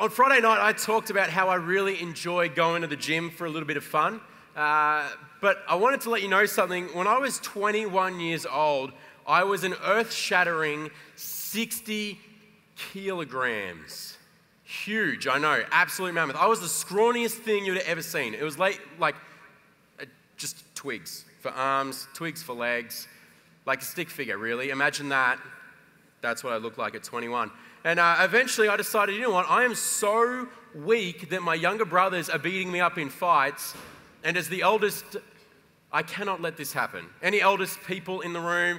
On Friday night, I talked about how I really enjoy going to the gym for a little bit of fun. But I wanted to let you know something. When I was 21 years old, I was an earth-shattering 60 kilograms. Huge, I know, absolute mammoth. I was the scrawniest thing you'd have ever seen. It was like just twigs for arms, twigs for legs, like a stick figure, really. Imagine that. That's what I looked like at 21. And eventually I decided, you know what, I am so weak that my younger brothers are beating me up in fights, and as the eldest, I cannot let this happen. Any eldest people in the room?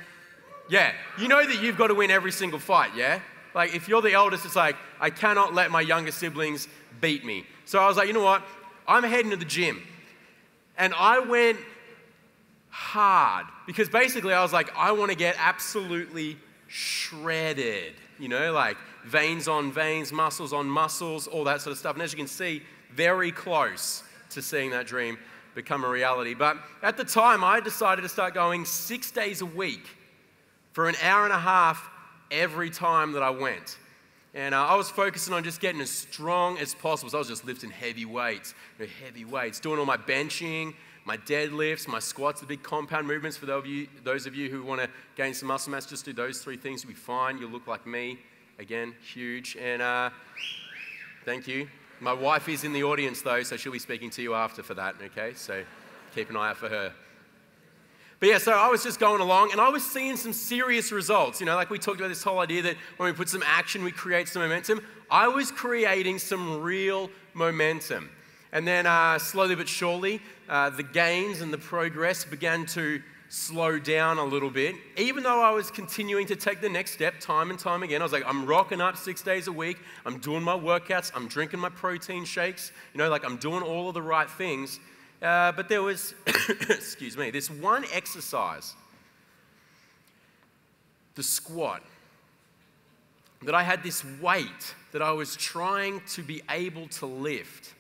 Yeah, you know that you've got to win every single fight, yeah? Like, if you're the eldest, it's like, I cannot let my younger siblings beat me. So I was like, you know what, I'm heading to the gym. And I went hard, because basically I was like, I want to get absolutely shredded, you know, like veins on veins, muscles on muscles, all that sort of stuff. And as you can see, very close to seeing that dream become a reality. But at the time, I decided to start going 6 days a week for an hour and a half every time that I went. And I was focusing on just getting as strong as possible. So I was just lifting heavy weights, doing all my benching, my deadlifts, my squats, the big compound movements. For those of you who want to gain some muscle mass, just do those 3 things. You'll be fine. You'll look like me. Again, huge. And thank you. My wife is in the audience, though, so she'll be speaking to you after for that, okay? So keep an eye out for her. But yeah, so I was just going along, and I was seeing some serious results. You know, like we talked about this whole idea that when we put some action, we create some momentum. I was creating some real momentum. And then slowly but surely, the gains and the progress began to slow down a little bit. Even though I was continuing to take the next step time and time again, I was like, I'm rocking up 6 days a week. I'm doing my workouts. I'm drinking my protein shakes. You know, like I'm doing all of the right things. But there was, excuse me, this one exercise, the squat, that I had this weight that I was trying to be able to lift.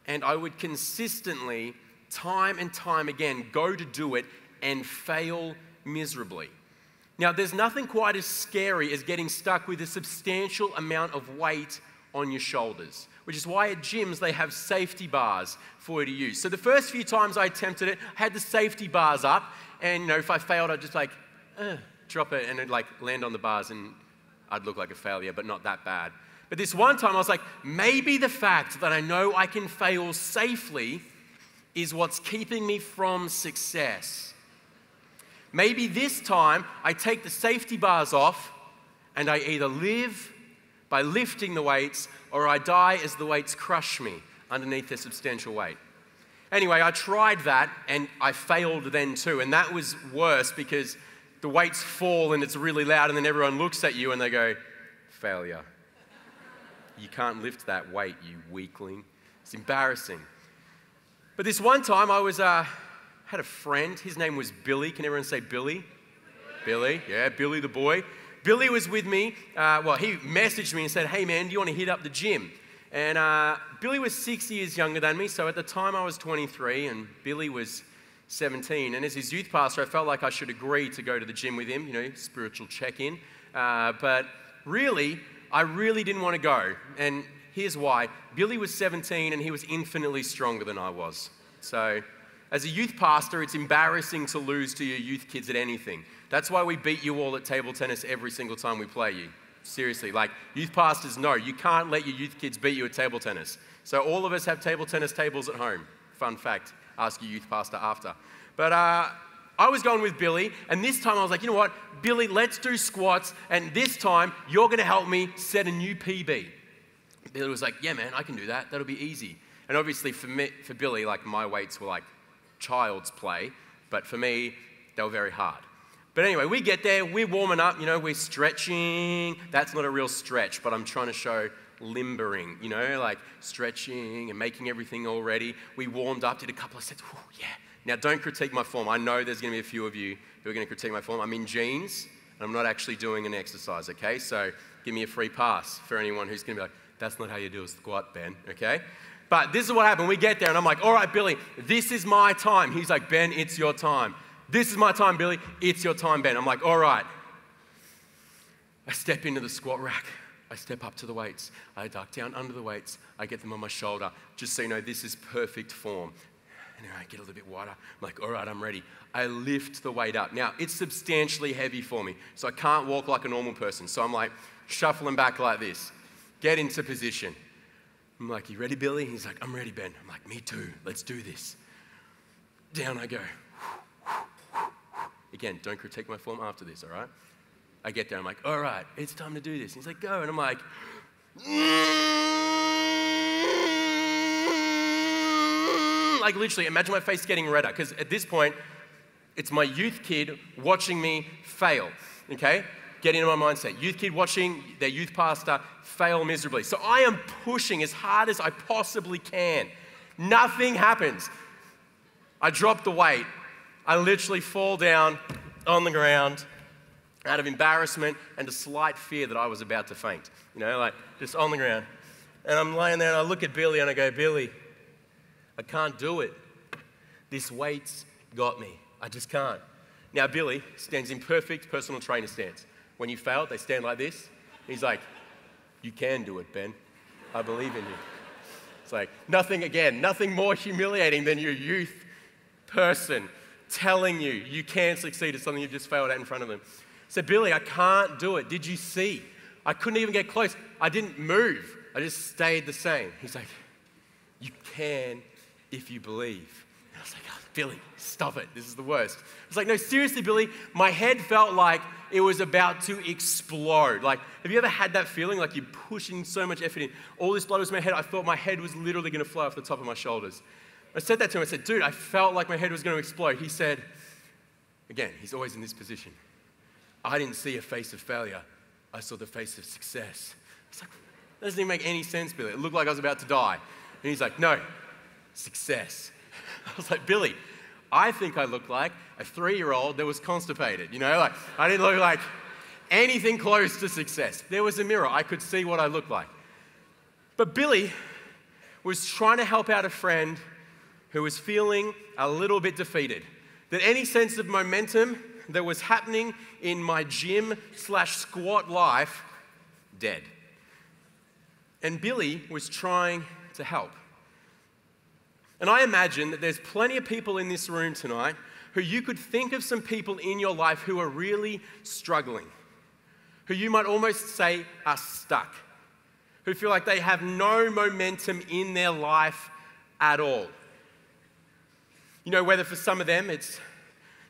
And I would consistently, time and time again, go to do it and fail miserably. Now, there's nothing quite as scary as getting stuck with a substantial amount of weight on your shoulders, which is why at gyms they have safety bars for you to use. So the first few times I attempted it, I had the safety bars up, and you know, if I failed, I'd just like, drop it, and it'd like land on the bars, and I'd look like a failure, but not that bad. But this one time I was like, maybe the fact that I know I can fail safely is what's keeping me from success. Maybe this time I take the safety bars off and I either live by lifting the weights or I die as the weights crush me underneath their substantial weight. Anyway, I tried that and I failed then too, and that was worse because the weights fall and it's really loud and then everyone looks at you and they go, failure. You can't lift that weight, you weakling. It's embarrassing. But this one time I was, had a friend, his name was Billy. Can everyone say Billy? Billy, yeah, Billy the boy. Billy was with me. He messaged me and said, hey man, do you want to hit up the gym? And Billy was 6 years younger than me, so at the time I was 23 and Billy was 17. And as his youth pastor, I felt like I should agree to go to the gym with him, you know, spiritual check-in. But really, I really didn't want to go, and here's why. Billy was 17 and he was infinitely stronger than I was. So as a youth pastor, it's embarrassing to lose to your youth kids at anything. That's why we beat you all at table tennis every single time we play you. Seriously, like youth pastors know, you can't let your youth kids beat you at table tennis. So all of us have table tennis tables at home. Fun fact, ask your youth pastor after. But I was going with Billy, and this time I was like, you know what, Billy, let's do squats, and this time you're going to help me set a new PB. Billy was like, yeah, man, I can do that. That'll be easy. And obviously for Billy, like my weights were like child's play, but for me, they were very hard. But anyway, we get there, we're warming up, you know, we're stretching. That's not a real stretch, but I'm trying to show limbering, you know, like stretching and making everything all ready. We warmed up, did a couple of sets. Whew, yeah. Now, don't critique my form. I know there's going to be a few of you who are going to critique my form. I'm in jeans, and I'm not actually doing an exercise, okay? So give me a free pass for anyone who's going to be like, that's not how you do a squat, Ben, okay? But this is what happened. We get there, and I'm like, all right, Billy, this is my time. He's like, Ben, it's your time. This is my time, Billy. It's your time, Ben. I'm like, all right. I step into the squat rack. I step up to the weights. I duck down under the weights. I get them on my shoulder. Just so you know, this is perfect form. And then I get a little bit wider. I'm like, all right, I'm ready. I lift the weight up. Now, it's substantially heavy for me, so I can't walk like a normal person. So I'm like shuffling back like this. Get into position. I'm like, you ready, Billy? He's like, I'm ready, Ben. I'm like, me too. Let's do this. Down I go. Again, don't critique my form after this, all right? I get there, I'm like, all right, it's time to do this. He's like, go. And I'm like, literally, imagine my face getting redder, because at this point, it's my youth kid watching me fail, okay? Get into my mindset. Youth kid watching their youth pastor fail miserably. So I am pushing as hard as I possibly can. Nothing happens. I drop the weight. I literally fall down on the ground out of embarrassment and a slight fear that I was about to faint. You know, like just on the ground. And I'm laying there and I look at Billy and I go, Billy, I can't do it. This weight's got me. I just can't. Now Billy stands in perfect personal trainer stance. When you fail, they stand like this. He's like, you can do it, Ben. I believe in you. It's like nothing more humiliating than your youth person telling you you can succeed at something you've just failed at in front of them. So Billy, I can't do it. Did you see? I couldn't even get close. I didn't move. I just stayed the same. He's like, you can if you believe. And I was like, oh, Billy, stop it. This is the worst. I was like, no, seriously, Billy, my head felt like it was about to explode. Like, have you ever had that feeling like you're pushing so much effort in? All this blood was in my head. I thought my head was literally going to fly off the top of my shoulders. I said that to him. I said, dude, I felt like my head was going to explode. He said, again, he's always in this position. I didn't see a face of failure. I saw the face of success. I was like, that doesn't even make any sense, Billy. It looked like I was about to die. And he's like, no, success. I was like, Billy, I think I looked like a 3-year-old that was constipated. You know, like I didn't look like anything close to success. There was a mirror. I could see what I looked like. But Billy was trying to help out a friend who was feeling a little bit defeated. That any sense of momentum that was happening in my gym/squat life, dead. And Billy was trying to help. And I imagine that there's plenty of people in this room tonight who you could think of some people in your life who are really struggling, who you might almost say are stuck, who feel like they have no momentum in their life at all. You know, whether for some of them it's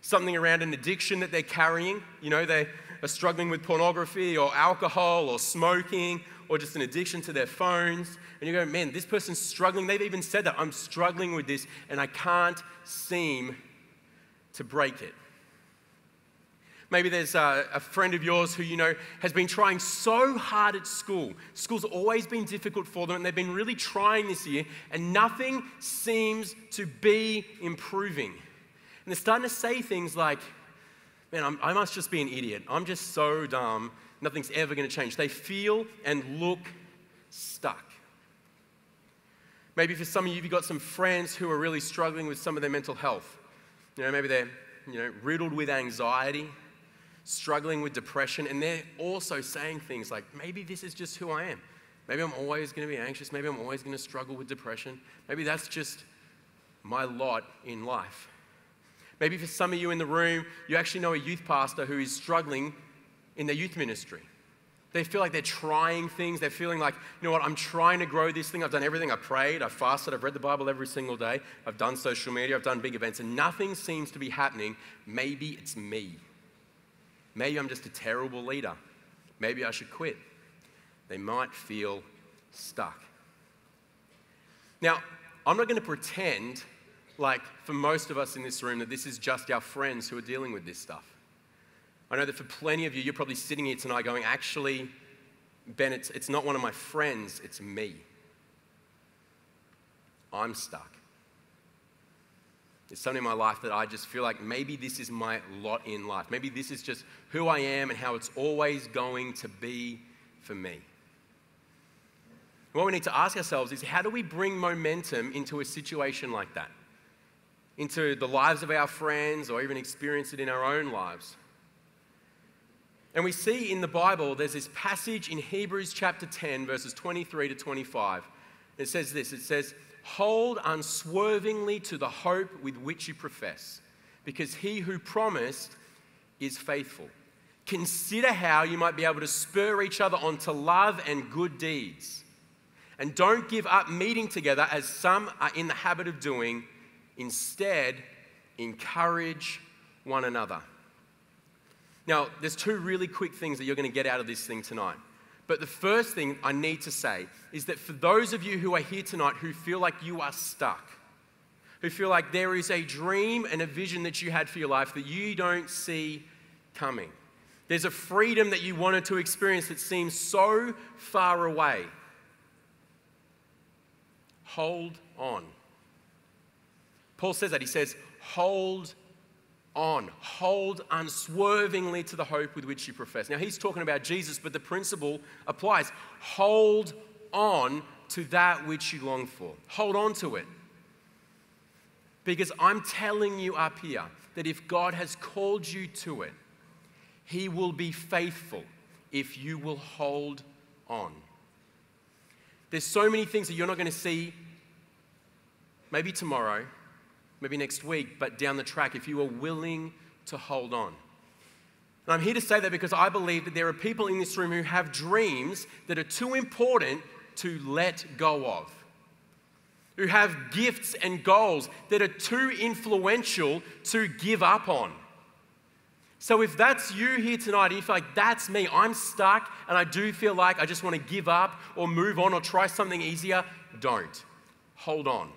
something around an addiction that they're carrying. You know, they are struggling with pornography or alcohol or smoking or just an addiction to their phones. And you go, man, this person's struggling. They've even said that, I'm struggling with this and I can't seem to break it. Maybe there's a friend of yours who you know has been trying so hard at school. School's always been difficult for them and they've been really trying this year and nothing seems to be improving. And they're starting to say things like, man, I must just be an idiot. I'm just so dumb. Nothing's ever going to change. They feel and look stuck. Maybe for some of you, you've got some friends who are really struggling with some of their mental health. You know, maybe they're riddled with anxiety, struggling with depression, and they're also saying things like, maybe this is just who I am. Maybe I'm always going to be anxious. Maybe I'm always going to struggle with depression. Maybe that's just my lot in life. Maybe for some of you in the room, you actually know a youth pastor who is struggling in their youth ministry. They feel like they're trying things. They're feeling like, you know what, I'm trying to grow this thing. I've done everything. I've prayed, I've fasted, I've read the Bible every single day. I've done social media, I've done big events, and nothing seems to be happening. Maybe it's me. Maybe I'm just a terrible leader. Maybe I should quit. They might feel stuck. Now, I'm not going to pretend like for most of us in this room that this is just our friends who are dealing with this stuff. I know that for plenty of you, you're probably sitting here tonight going, actually, Ben, it's not one of my friends, it's me. I'm stuck. There's something in my life that I just feel like maybe this is my lot in life. Maybe this is just who I am and how it's always going to be for me. What we need to ask ourselves is, how do we bring momentum into a situation like that? Into the lives of our friends or even experience it in our own lives? And we see in the Bible, there's this passage in Hebrews chapter 10, verses 23 to 25. It says this, it says, "Hold unswervingly to the hope with which you profess, because he who promised is faithful. Consider how you might be able to spur each other on to love and good deeds. And don't give up meeting together as some are in the habit of doing. Instead, encourage one another." Now, there's two really quick things that you're going to get out of this thing tonight. But the first thing I need to say is that for those of you who are here tonight who feel like you are stuck, who feel like there is a dream and a vision that you had for your life that you don't see coming, there's a freedom that you wanted to experience that seems so far away, hold on. Paul says that. He says, hold on. Hold unswervingly to the hope with which you profess. Now, he's talking about Jesus, but the principle applies. Hold on to that which you long for. Hold on to it. Because I'm telling you up here that if God has called you to it, he will be faithful if you will hold on. There's so many things that you're not going to see maybe tomorrow, maybe next week, but down the track if you are willing to hold on. And I'm here to say that because I believe that there are people in this room who have dreams that are too important to let go of, who have gifts and goals that are too influential to give up on. So if that's you here tonight, and you feel like that's me, I'm stuck and I do feel like I just want to give up or move on or try something easier, don't. Hold on.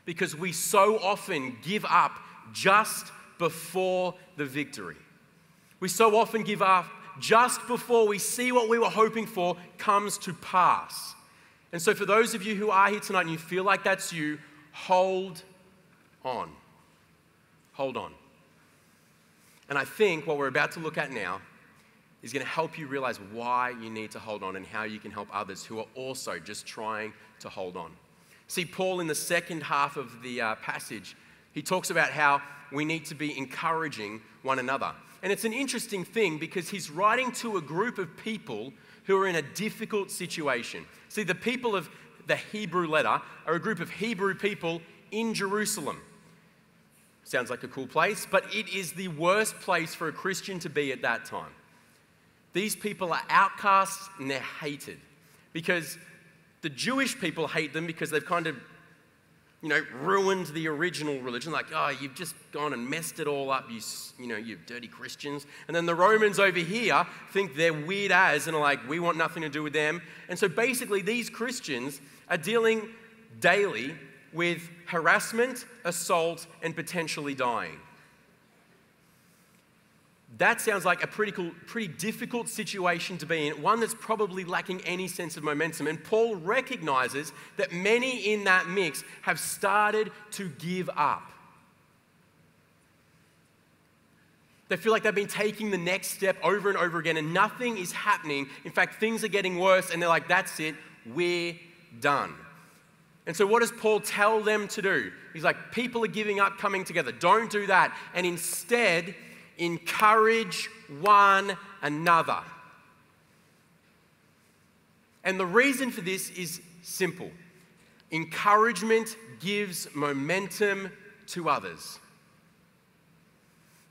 Because we so often give up just before the victory. We so often give up just before we see what we were hoping for comes to pass. And so for those of you who are here tonight and you feel like that's you, hold on. Hold on. And I think what we're about to look at now is going to help you realize why you need to hold on and how you can help others who are also just trying to hold on. See, Paul in the second half of the passage, he talks about how we need to be encouraging one another. And it's an interesting thing because he's writing to a group of people who are in a difficult situation. See, the people of the Hebrew letter are a group of Hebrew people in Jerusalem. Sounds like a cool place, but it is the worst place for a Christian to be at that time. These people are outcasts and they're hated because the Jewish people hate them because they've kind of, ruined the original religion. Like, oh, you've just gone and messed it all up, you dirty Christians. And then the Romans over here think they're weird as and are like, we want nothing to do with them. And so basically these Christians are dealing daily with harassment, assault, and potentially dying. That sounds like a pretty difficult situation to be in, one that's probably lacking any sense of momentum. And Paul recognizes that many in that mix have started to give up. They feel like they've been taking the next step over and over again and nothing is happening. In fact, things are getting worse and they're like, that's it, we're done. And so what does Paul tell them to do? He's like, people are giving up coming together. Don't do that. And instead, encourage one another. And the reason for this is simple. Encouragement gives momentum to others.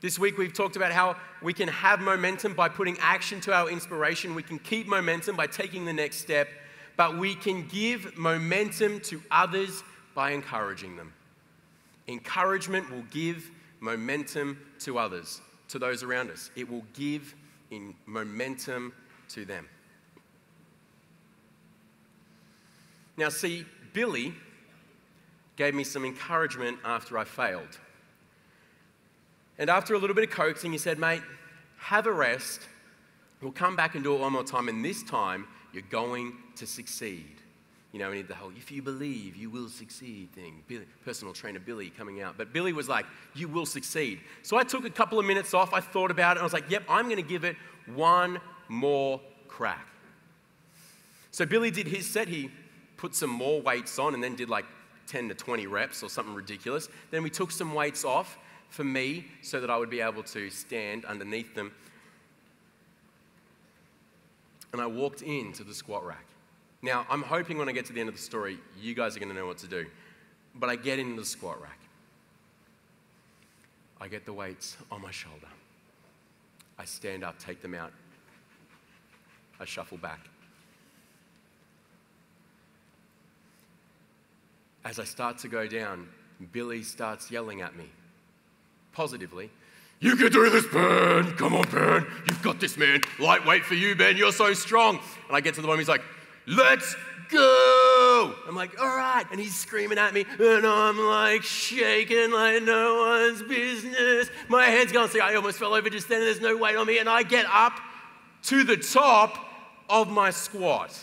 This week we've talked about how we can have momentum by putting action to our inspiration. We can keep momentum by taking the next step. But we can give momentum to others by encouraging them. Encouragement will give momentum to others, to those around us. It will give momentum to them. Now, see, Billy gave me some encouragement after I failed. And after a little bit of coaxing, he said, mate, have a rest. We'll come back and do it one more time. And this time, you're going to succeed. We need the whole, if you believe, you will succeed thing. Personal trainer Billy coming out. But Billy was like, you will succeed. So I took a couple of minutes off. I thought about it. And I was like, yep, I'm going to give it one more crack. So Billy did his set. He put some more weights on and then did like 10 to 20 reps or something ridiculous. Then we took some weights off. for me so that I would be able to stand underneath them. And I walked into the squat rack. Now, I'm hoping when I get to the end of the story, you guys are going to know what to do. But I get into the squat rack. I get the weights on my shoulder. I stand up, take them out. I shuffle back. As I start to go down, Billy starts yelling at me, positively. You can do this, Ben. Come on, Ben. You've got this, man. Lightweight for you, Ben. You're so strong. And I get to the bottom. He's like, let's go. I'm like, all right. And he's screaming at me. And I'm like shaking like no one's business. My head's going, I almost fell over just then. There's no weight on me. And I get up to the top of my squat.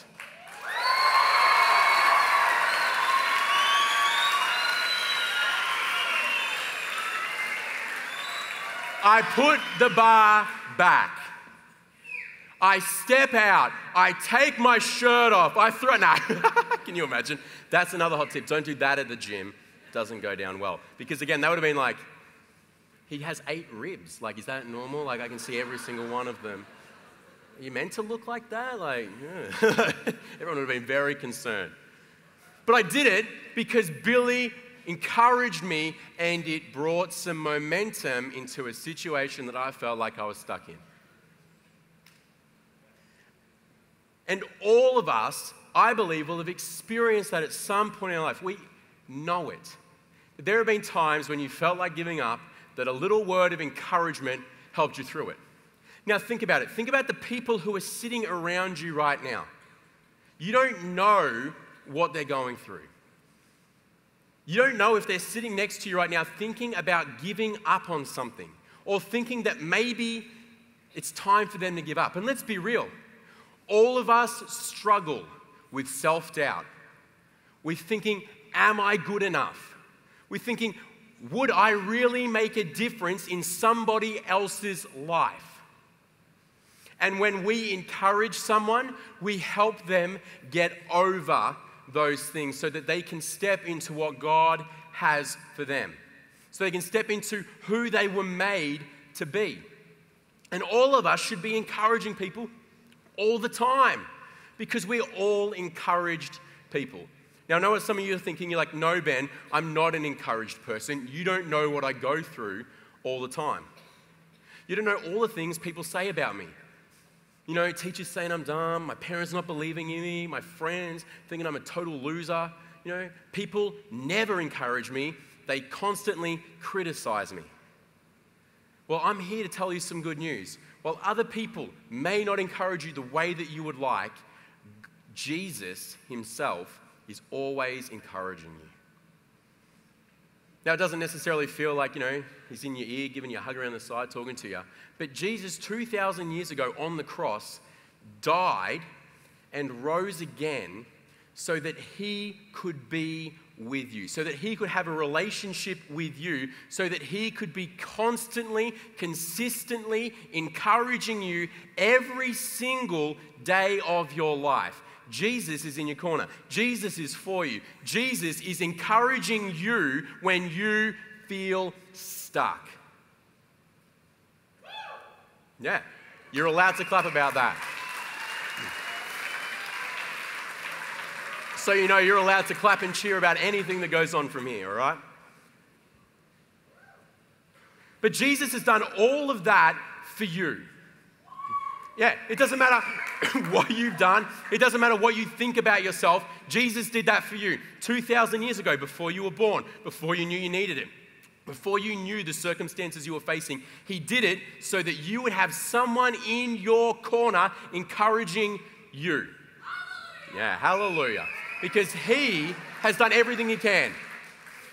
I put the bar back. I step out. I take my shirt off. I throw, can you imagine? That's another hot tip. Don't do that at the gym. It doesn't go down well. Because again, that would have been like, he has 8 ribs. Like, is that normal? Like, I can see every single one of them. Are you meant to look like that? Like, yeah. Everyone would have been very concerned. But I did it because Billy encouraged me, and it brought some momentum into a situation that I felt like I was stuck in. And all of us, I believe, will have experienced that at some point in our life. We know it. There have been times when you felt like giving up, that a little word of encouragement helped you through it. Now think about it. Think about the people who are sitting around you right now. You don't know what they're going through. You don't know if they're sitting next to you right now thinking about giving up on something or thinking that maybe it's time for them to give up. And let's be real. All of us struggle with self-doubt. We're thinking, am I good enough? We're thinking, would I really make a difference in somebody else's life? And when we encourage someone, we help them get over those things so that they can step into what God has for them. So they can step into who they were made to be. And all of us should be encouraging people all the time because we're all encouraged people. Now, I know what some of you are thinking. You're like, no, Ben, I'm not an encouraged person. You don't know what I go through all the time. You don't know all the things people say about me. You know, teachers saying I'm dumb, my parents not believing in me, my friends thinking I'm a total loser. You know, people never encourage me. They constantly criticize me. Well, I'm here to tell you some good news. While other people may not encourage you the way that you would like, Jesus himself is always encouraging you. Now, it doesn't necessarily feel like, he's in your ear, giving you a hug around the side, talking to you. But Jesus, 2,000 years ago on the cross, died and rose again so that he could be with you, so that he could have a relationship with you, so that he could be constantly, consistently encouraging you every single day of your life. Jesus is in your corner. Jesus is for you. Jesus is encouraging you when you feel stuck. Yeah, you're allowed to clap about that. So you're allowed to clap and cheer about anything that goes on from here, all right? But Jesus has done all of that for you. Yeah, it doesn't matter what you've done. It doesn't matter what you think about yourself. Jesus did that for you 2,000 years ago, before you were born, before you knew you needed him, before you knew the circumstances you were facing. He did it so that you would have someone in your corner encouraging you. Yeah, hallelujah. Because he has done everything he can.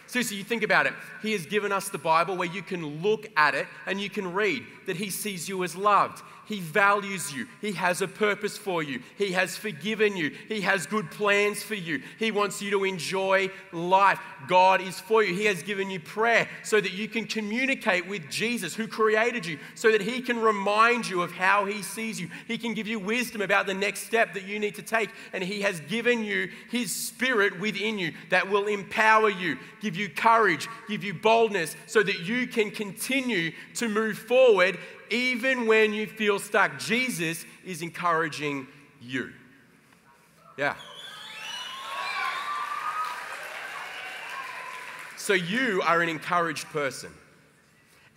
Seriously, you think about it. He has given us the Bible where you can look at it and you can read that he sees you as loved. He values you. He has a purpose for you. He has forgiven you. He has good plans for you. He wants you to enjoy life. God is for you. He has given you prayer so that you can communicate with Jesus who created you, so that He can remind you of how He sees you. He can give you wisdom about the next step that you need to take. And He has given you His Spirit within you that will empower you, give you courage, give you boldness so that you can continue to move forward even when you feel stuck. Jesus is encouraging you. Yeah. So you are an encouraged person,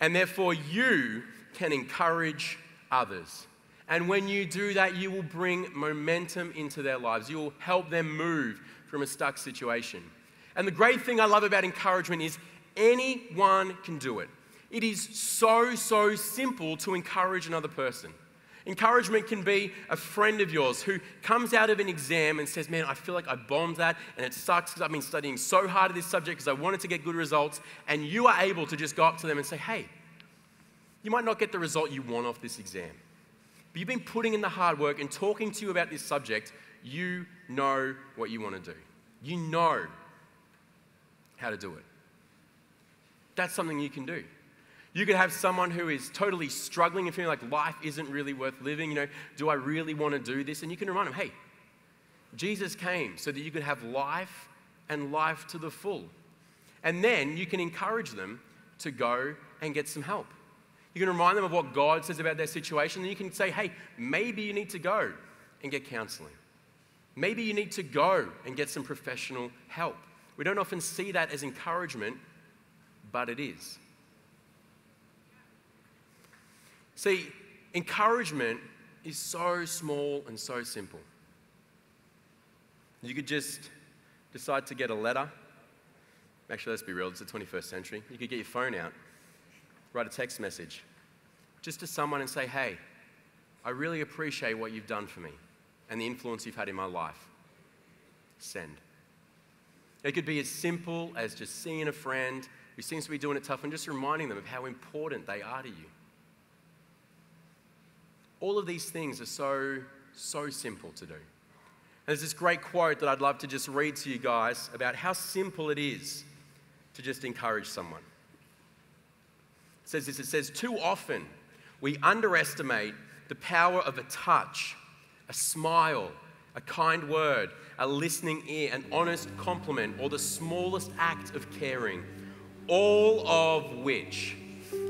and therefore you can encourage others. And when you do that, you will bring momentum into their lives. You will help them move from a stuck situation. And the great thing I love about encouragement is anyone can do it. It is so simple to encourage another person. Encouragement can be a friend of yours who comes out of an exam and says, man, I feel like I bombed that and it sucks because I've been studying so hard at this subject because I wanted to get good results. And you are able to just go up to them and say, hey, you might not get the result you want off this exam, but you've been putting in the hard work and talking to you about this subject. You know what you want to do. You know how to do it. That's something you can do. You could have someone who is totally struggling and feeling like life isn't really worth living. You know, do I really want to do this? And you can remind them, hey, Jesus came so that you could have life and life to the full. And then you can encourage them to go and get some help. You can remind them of what God says about their situation. And you can say, hey, maybe you need to go and get counseling. Maybe you need to go and get some professional help. We don't often see that as encouragement, but it is. See, encouragement is so small and so simple. You could just decide to get a letter. Actually, let's be real, it's the 21st century. You could get your phone out, write a text message, just to someone and say, hey, I really appreciate what you've done for me and the influence you've had in my life. Send. It could be as simple as just seeing a friend who seems to be doing it tough and just reminding them of how important they are to you. All of these things are so simple to do. And there's this great quote that I'd love to just read to you guys about how simple it is to just encourage someone. It says this, it says, too often we underestimate the power of a touch, a smile, a kind word, a listening ear, an honest compliment, or the smallest act of caring, all of which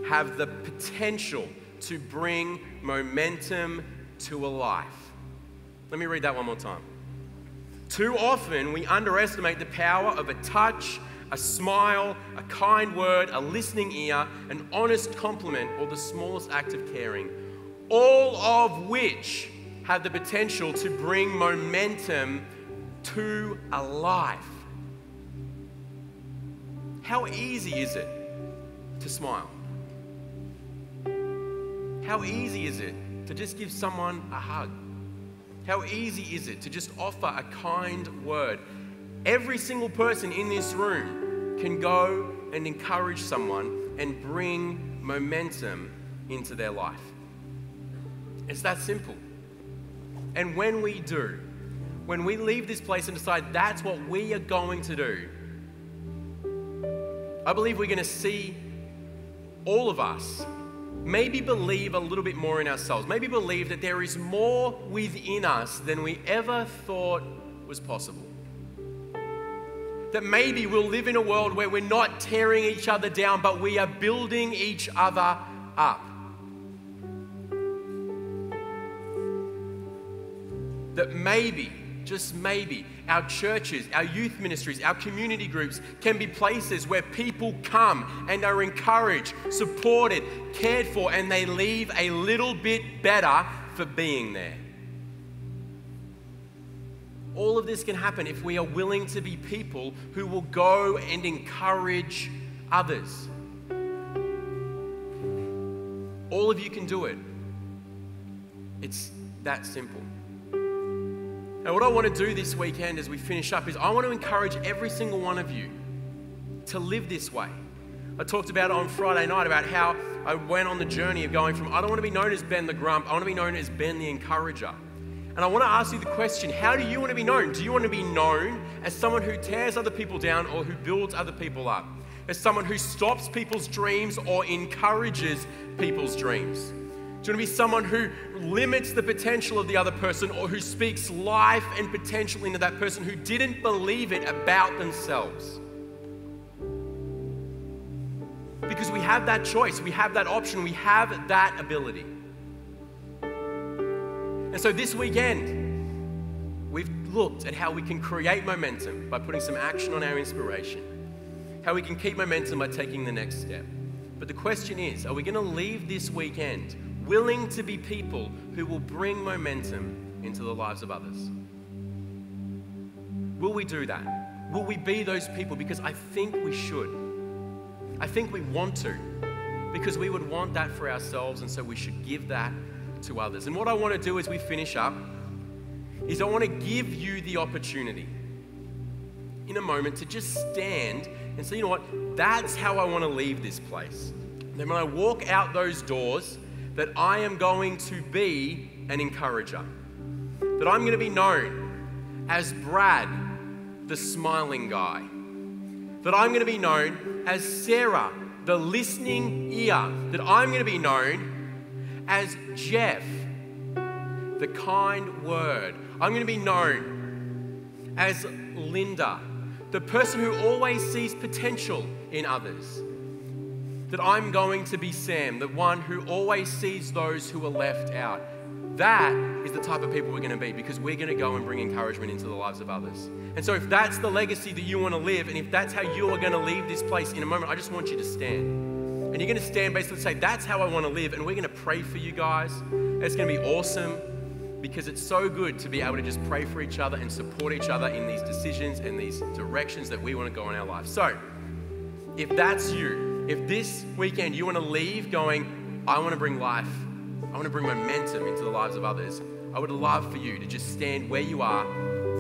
have the potential to bring momentum to a life. Let me read that one more time. Too often we underestimate the power of a touch, a smile, a kind word, a listening ear, an honest compliment, or the smallest act of caring, all of which have the potential to bring momentum to a life. How easy is it to smile? How easy is it to just give someone a hug? How easy is it to just offer a kind word? Every single person in this room can go and encourage someone and bring momentum into their life. It's that simple. And when we do, when we leave this place and decide that's what we are going to do, I believe we're going to see all of us maybe believe a little bit more in ourselves. Maybe believe that there is more within us than we ever thought was possible. That maybe we'll live in a world where we're not tearing each other down, but we are building each other up. That maybe, just maybe, our churches, our youth ministries, our community groups can be places where people come and are encouraged, supported, cared for, and they leave a little bit better for being there. All of this can happen if we are willing to be people who will go and encourage others. All of you can do it. It's that simple. Now, what I want to do this weekend as we finish up is I want to encourage every single one of you to live this way. I talked about it on Friday night about how I went on the journey of going from, I don't want to be known as Ben the Grump, I want to be known as Ben the Encourager. And I want to ask you the question, how do you want to be known? Do you want to be known as someone who tears other people down or who builds other people up? As someone who stops people's dreams or encourages people's dreams? Do you want to be someone who limits the potential of the other person or who speaks life and potential into that person who didn't believe it about themselves? Because we have that choice, we have that option, we have that ability. And so this weekend, we've looked at how we can create momentum by putting some action on our inspiration, how we can keep momentum by taking the next step. But the question is, are we going to leave this weekend willing to be people who will bring momentum into the lives of others? Will we do that? Will we be those people? Because I think we should. I think we want to, because we would want that for ourselves, and so we should give that to others. And what I want to do as we finish up is I want to give you the opportunity in a moment to just stand and say, you know what, that's how I want to leave this place. And then when I walk out those doors, that I am going to be an encourager. That I'm going to be known as Brad, the smiling guy. That I'm going to be known as Sarah, the listening ear. That I'm going to be known as Jeff, the kind word. I'm going to be known as Linda, the person who always sees potential in others. That I'm going to be Sam, the one who always sees those who are left out. That is the type of people we're going to be, because we're going to go and bring encouragement into the lives of others. And so if that's the legacy that you want to live, and if that's how you are going to leave this place in a moment, I just want you to stand. And you're going to stand basically and say, that's how I want to live. And we're going to pray for you guys. It's going to be awesome, because it's so good to be able to just pray for each other and support each other in these decisions and these directions that we want to go in our life. So if that's you, if this weekend you want to leave going, I want to bring life, I want to bring momentum into the lives of others, I would love for you to just stand where you are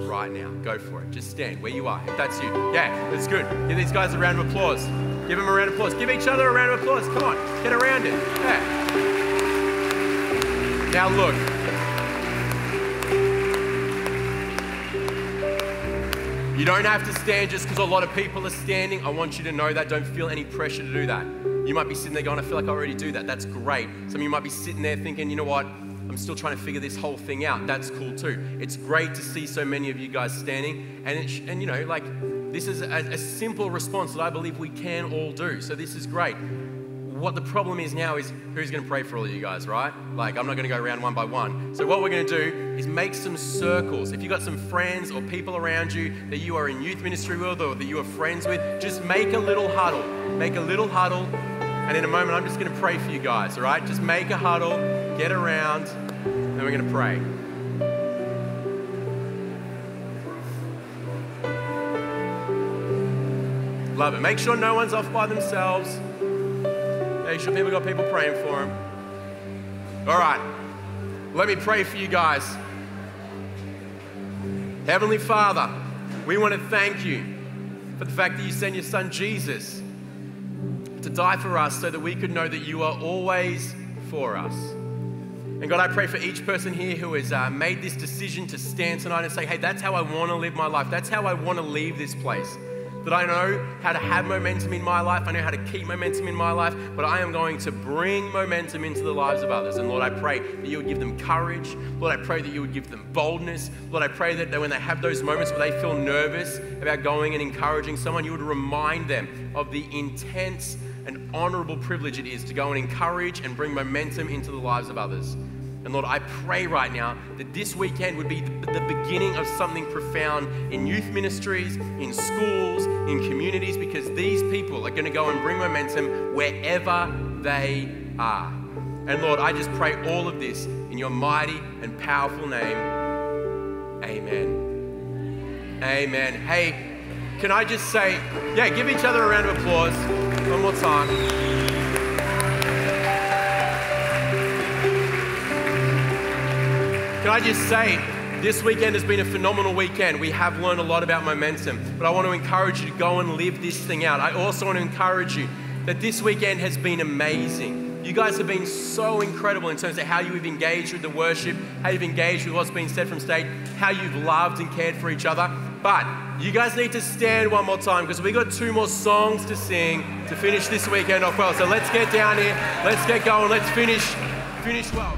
right now. Go for it. Just stand where you are. If that's you. Yeah, that's good. Give these guys a round of applause. Give them a round of applause. Give each other a round of applause. Come on, get around it. Yeah. Now look. You don't have to stand just because a lot of people are standing. I want you to know that. Don't feel any pressure to do that. You might be sitting there going, I feel like I already do that. That's great. Some of you might be sitting there thinking, you know what? I'm still trying to figure this whole thing out. That's cool too. It's great to see so many of you guys standing. And you know, like, this is a simple response that I believe we can all do. So this is great. What the problem is now is who's going to pray for all of you guys, right? Like, I'm not going to go around one by one. So what we're going to do is make some circles. If you've got some friends or people around you that you are in youth ministry with or that you are friends with, just make a little huddle. Make a little huddle. And in a moment, I'm just going to pray for you guys, all right? Just make a huddle, get around, and we're going to pray. Love it. Make sure no one's off by themselves. Make sure people got people praying for them. All right, let me pray for you guys. Heavenly Father, we want to thank you for the fact that you sent your son Jesus to die for us so that we could know that you are always for us. And God, I pray for each person here who has made this decision to stand tonight and say, hey, that's how I want to live my life. That's how I want to leave this place. That I know how to have momentum in my life. I know how to keep momentum in my life, but I am going to bring momentum into the lives of others. And Lord, I pray that you would give them courage. Lord, I pray that you would give them boldness. Lord, I pray that when they have those moments where they feel nervous about going and encouraging someone, you would remind them of the intense and honorable privilege it is to go and encourage and bring momentum into the lives of others. And Lord, I pray right now that this weekend would be the beginning of something profound in youth ministries, in schools, in communities, because these people are going to go and bring momentum wherever they are. And Lord, I just pray all of this in your mighty and powerful name. Amen. Amen. Hey, can I just say, yeah, give each other a round of applause one more time. Can I just say, this weekend has been a phenomenal weekend. We have learned a lot about momentum, but I want to encourage you to go and live this thing out. I also want to encourage you that this weekend has been amazing. You guys have been so incredible in terms of how you've engaged with the worship, how you've engaged with what's been said from stage, how you've loved and cared for each other. But you guys need to stand one more time because we've got 2 more songs to sing to finish this weekend off well. So let's get down here, let's get going, let's finish well.